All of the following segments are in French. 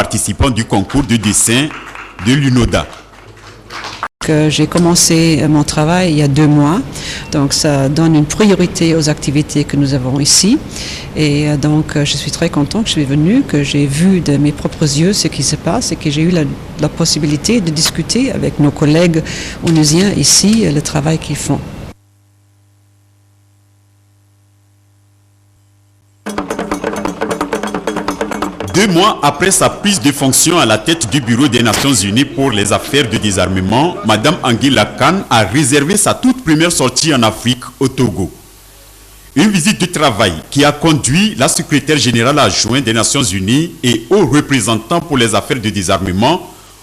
participants du concours de dessin de l'UNODA. J'ai commencé mon travail il y a 2 mois, donc ça donne une priorité aux activités que nous avons ici. Et donc je suis très contente que je suis venue, que j'ai vu de mes propres yeux ce qui se passe et que j'ai eu la possibilité de discuter avec nos collègues onusiens ici le travail qu'ils font. Deux mois après sa prise de fonction à la tête du Bureau des Nations Unies pour les affaires de désarmement, Mme Angela Khan a réservé sa toute première sortie en Afrique, au Togo. Une visite de travail qui a conduit la secrétaire générale adjointe des Nations Unies et haut représentant pour les affaires de désarmement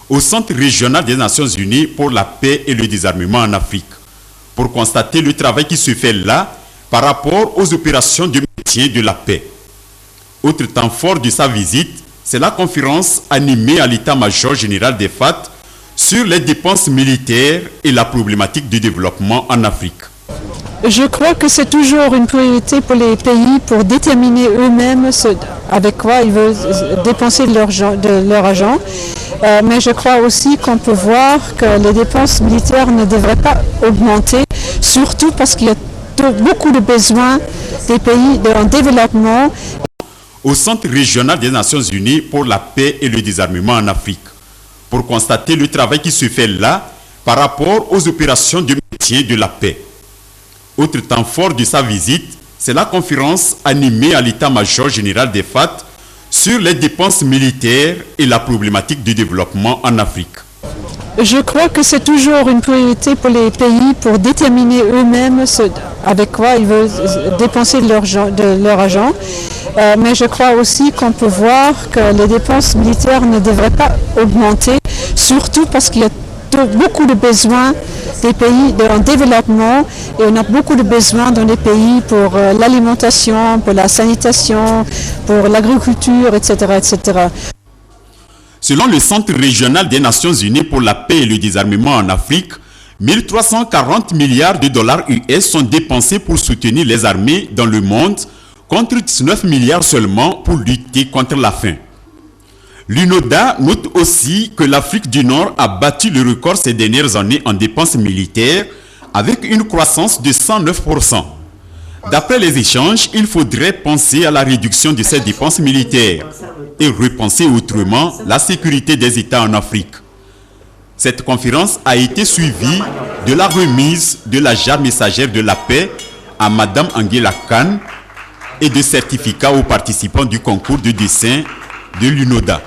au Centre régional des Nations Unies pour la paix et le désarmement en Afrique, pour constater le travail qui se fait là par rapport aux opérations de maintien de la paix. Autre temps fort de sa visite, c'est la conférence animée à l'état-major général des FAT sur les dépenses militaires et la problématique du développement en Afrique. Je crois que c'est toujours une priorité pour les pays pour déterminer eux-mêmes avec quoi ils veulent dépenser de leur argent. Mais je crois aussi qu'on peut voir que les dépenses militaires ne devraient pas augmenter, surtout parce qu'il y a beaucoup de besoins des pays en développement. Au Centre régional des Nations Unies pour la paix et le désarmement en Afrique, pour constater le travail qui se fait là par rapport aux opérations de maintien de la paix. Autre temps fort de sa visite, c'est la conférence animée à l'état-major général des FAT sur les dépenses militaires et la problématique du développement en Afrique. Je crois que c'est toujours une priorité pour les pays pour déterminer eux-mêmes avec quoi ils veulent dépenser de leur argent. Mais je crois aussi qu'on peut voir que les dépenses militaires ne devraient pas augmenter, surtout parce qu'il y a beaucoup de besoins des pays en développement et on a beaucoup de besoins dans les pays pour l'alimentation, pour la sanitation, pour l'agriculture, etc., etc. Selon le Centre régional des Nations Unies pour la paix et le désarmement en Afrique, 1340 milliards de dollars US sont dépensés pour soutenir les armées dans le monde, contre 19 milliards seulement pour lutter contre la faim. L'UNODA note aussi que l'Afrique du Nord a battu le record ces dernières années en dépenses militaires avec une croissance de 109%. D'après les échanges, il faudrait penser à la réduction de ces dépenses militaires et repenser autrement la sécurité des États en Afrique. Cette conférence a été suivie de la remise de la jarre messagère de la paix à Mme Angela Khan et de certificats aux participants du concours de dessin de l'UNODA.